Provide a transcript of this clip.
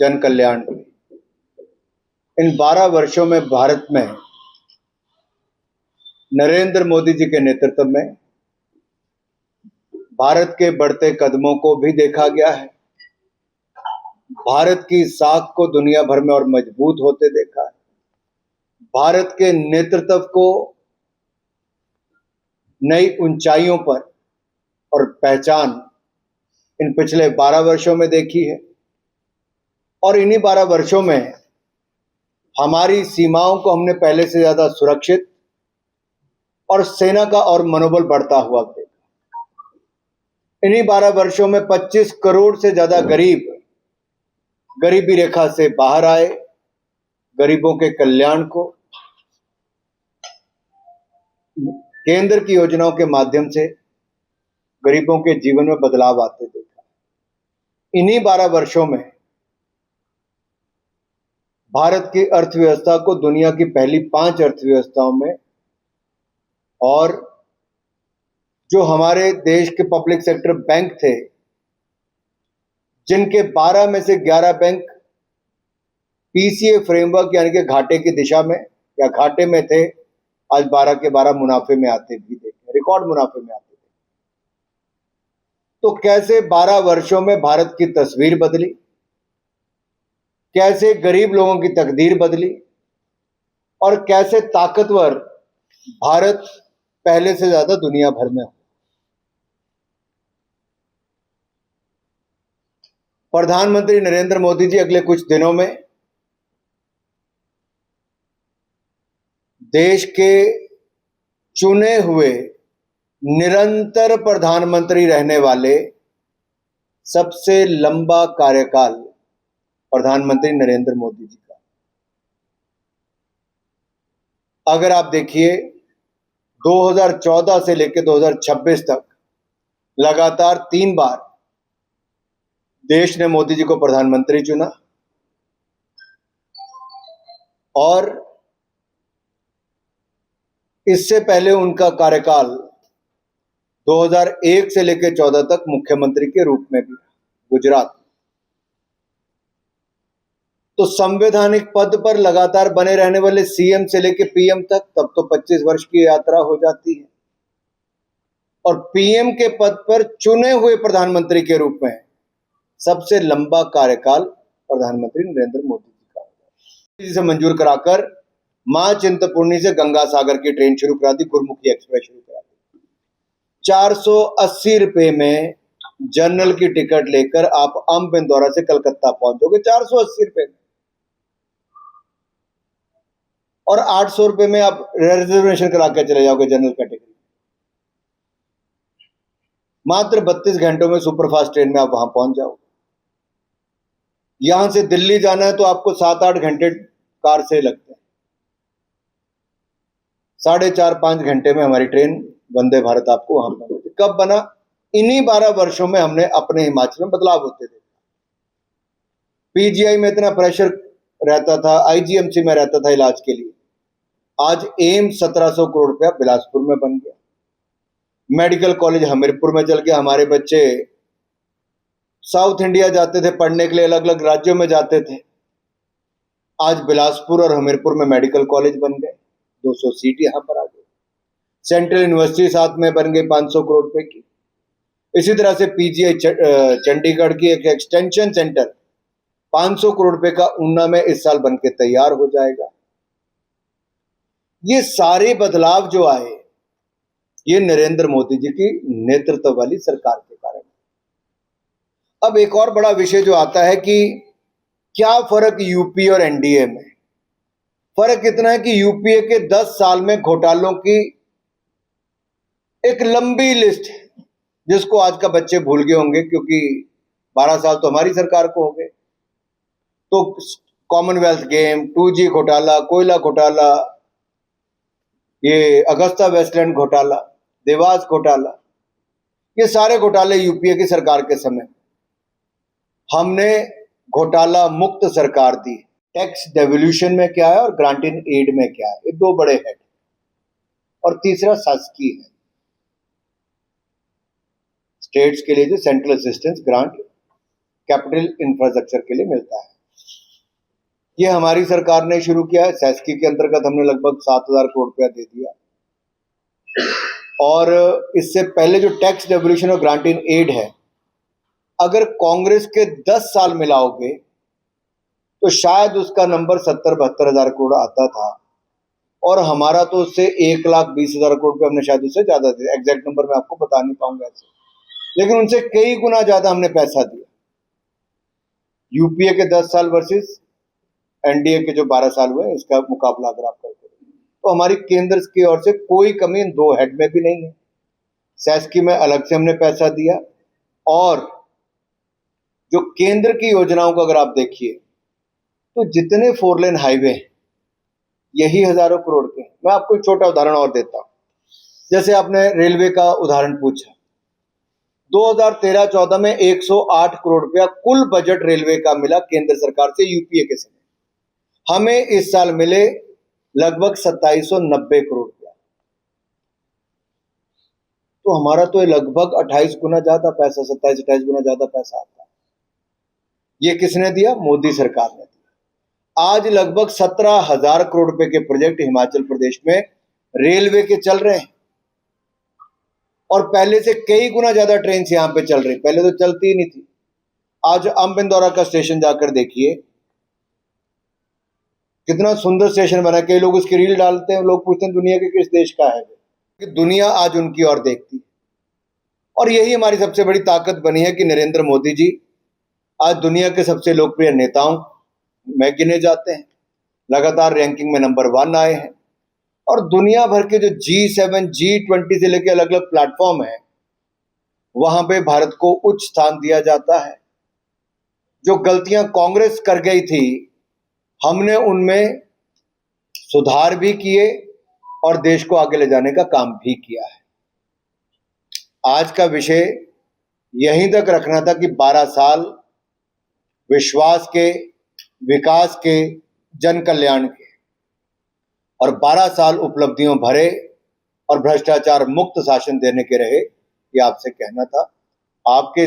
जन कल्याण की। इन 12 वर्षों में भारत में नरेंद्र मोदी जी के नेतृत्व में भारत के बढ़ते कदमों को भी देखा गया है। भारत की साख को दुनिया भर में और मजबूत होते देखा है। भारत के नेतृत्व को नई ऊंचाइयों पर और पहचान इन पिछले 12 वर्षों में देखी है। और इन्हीं 12 वर्षों में हमारी सीमाओं को हमने पहले से ज्यादा सुरक्षित और सेना का और मनोबल बढ़ता हुआ देखा। इन्हीं 12 वर्षों में 25 करोड़ से ज्यादा गरीब गरीबी रेखा से बाहर आए। गरीबों के कल्याण को केंद्र की योजनाओं के माध्यम से गरीबों के जीवन में बदलाव आते देखा। इन्हीं 12 वर्षों में भारत की अर्थव्यवस्था को दुनिया की पहली 5 अर्थव्यवस्थाओं में, और जो हमारे देश के पब्लिक सेक्टर बैंक थे, जिनके 12 में से 11 बैंक पीसीए फ्रेमवर्क यानी कि घाटे की दिशा में या घाटे में थे, आज 12 के 12 मुनाफे में आते भी देखे, रिकॉर्ड मुनाफे में आते थे। तो कैसे 12 वर्षों में भारत की तस्वीर बदली, कैसे गरीब लोगों की तकदीर बदली और कैसे ताकतवर भारत पहले से ज्यादा दुनिया भर में हो। प्रधानमंत्री नरेंद्र मोदी जी अगले कुछ दिनों में देश के चुने हुए निरंतर प्रधानमंत्री रहने वाले सबसे लंबा कार्यकाल प्रधानमंत्री नरेंद्र मोदी जी का। अगर आप देखिए 2014 से लेकर 2026 तक लगातार 3 बार देश ने मोदी जी को प्रधानमंत्री चुना, और इससे पहले उनका कार्यकाल 2001 से लेकर 14 तक मुख्यमंत्री के रूप में भी गुजरात। तो संवैधानिक पद पर लगातार बने रहने वाले सीएम से लेकर पीएम तक तब तो 25 वर्ष की यात्रा हो जाती है, और पीएम के पद पर चुने हुए प्रधानमंत्री के रूप में सबसे लंबा कार्यकाल प्रधानमंत्री नरेंद्र मोदी जी का होगा। जिसे मंजूर कराकर मां चिंतपूर्णी से गंगा सागर की ट्रेन शुरू करा दी, गुरुमुखी एक्सप्रेस शुरू करा दी। 480 रुपए में जनरल की टिकट लेकर आप अंब इंदौरा से कलकत्ता पहुंचोगे, 480 रुपए में। और 800 रुपए में आप रिजर्वेशन करा के चले जाओगे जनरल कैटेगरी। मात्र 32 घंटों में सुपरफास्ट ट्रेन में आप वहां पहुंच जाओगे। यहां से दिल्ली जाना है तो आपको 7-8 घंटे कार से लगते हैं। 4.5-5 घंटे में हमारी ट्रेन वंदे भारत आपको वहां पहुंचाती। कब बना? इन्हीं 12 वर्षों में हमने अपने हिमाचल में बदलाव होते देखा। पीजीआई में इतना प्रेशर रहता था, आईजीएमसी में रहता था इलाज के लिए, आज एम्स 1700 करोड़ रुपया बिलासपुर में बन गया। मेडिकल कॉलेज हमीरपुर में चल गया। हमारे बच्चे साउथ इंडिया जाते थे पढ़ने के लिए, अलग अलग राज्यों में जाते थे, आज बिलासपुर और हमीरपुर में मेडिकल कॉलेज बन गए। 200 सीट यहां पर आ गई। सेंट्रल यूनिवर्सिटी साथ में बन गई 500 करोड़ रुपए की। इसी तरह से पीजीआई चंडीगढ़ की एक एक्सटेंशन सेंटर 500 करोड़ रुपए का ऊना में इस साल बन के तैयार हो जाएगा। ये सारे बदलाव जो आए, ये नरेंद्र मोदी जी की नेतृत्व वाली सरकार के कारण। अब एक और बड़ा विषय जो आता है कि क्या फर्क यूपी और एनडीए में? फर्क इतना है कि यूपीए के 10 साल में घोटालों की एक लंबी लिस्ट है, जिसको आज का बच्चे भूल गए होंगे, क्योंकि 12 साल तो हमारी सरकार को हो गए। तो कॉमनवेल्थ गेम, 2G घोटाला, कोयला घोटाला, ये अगस्ता वेस्टलैंड घोटाला, देवास घोटाला, ये सारे घोटाले यूपीए की सरकार के समय। हमने घोटाला मुक्त सरकार दी। टैक्स डेवल्यूशन में क्या है और ग्रांट इन एड में क्या है, ये 2 बड़े हेड। और तीसरा शासकीय है, स्टेट्स के लिए जो central assistance grant capital infrastructure के लिए मिलता है। ये हमारी सरकार ने शुरू किया है। सैस्की के अंतर्गत हमने लगभग 7,000 करोड़ रुपया दे दिया। और इससे पहले जो टैक्स डेवोल्यूशन और ग्रांट इन एड है, अगर कांग्रेस के 10 साल मिलाओगे तो शायद उसका नंबर 70-72 हजार करोड़ आता था, और हमारा तो उससे 1,20,000 करोड़ रुपये हमने शायद उससे ज्यादा दिया। एग्जैक्ट नंबर मैं आपको बता नहीं पाऊंगा ऐसे, लेकिन उनसे कई गुना ज्यादा हमने पैसा दिया। यूपीए के 10 साल वर्सेस एनडीए के जो 12 साल हुए, इसका मुकाबला अगर आप करते हैं तो हमारी केंद्र की ओर से कोई कमी इन दो हेड में भी नहीं है। सैस्की में अलग से हमने पैसा दिया, और जो केंद्र की योजनाओं को अगर आप देखिए तो जितने 4 लेन हाईवे यही हजारों करोड़ के। मैं आपको एक छोटा उदाहरण और देता हूं। जैसे आपने रेलवे का उदाहरण पूछा, 2013-14 में 108 करोड़ रुपया कुल बजट रेलवे का मिला केंद्र सरकार से यूपीए के समय। हमें इस साल मिले लगभग 2790 करोड़ रुपया। तो हमारा तो लगभग 28 गुना ज्यादा पैसा, 27-28 गुना ज्यादा पैसा आता है। ये किसने दिया? मोदी सरकार ने दिया। आज लगभग 17,000 करोड़ रुपए के प्रोजेक्ट हिमाचल प्रदेश में रेलवे के चल रहे हैं, और पहले से कई गुना ज्यादा ट्रेन यहां पे चल रही। पहले तो चलती ही नहीं थी। आज अम्बिंदौरा का स्टेशन जाकर देखिए, कितना सुंदर स्टेशन बना। कई लोग उसकी रील डालते हैं, लोग पूछते हैं दुनिया के किस देश का है कि दुनिया आज उनकी ओर देखती है। और यही हमारी सबसे बड़ी ताकत बनी है कि नरेंद्र मोदी जी आज दुनिया के सबसे लोकप्रिय नेताओं में गिने जाते हैं, लगातार रैंकिंग में नंबर 1 आए हैं। और दुनिया भर के जो G7, G20 से लेकर अलग अलग प्लेटफॉर्म है, वहां पे भारत को उच्च स्थान दिया जाता है। जो गलतियां कांग्रेस कर गई थी, हमने उनमें सुधार भी किए और देश को आगे ले जाने का काम भी किया है। आज का विषय यहीं तक रखना था कि 12 साल विश्वास के, विकास के, जन कल्याण के, और 12 साल उपलब्धियों भरे और भ्रष्टाचार मुक्त शासन देने के रहे। ये आपसे कहना था। आपके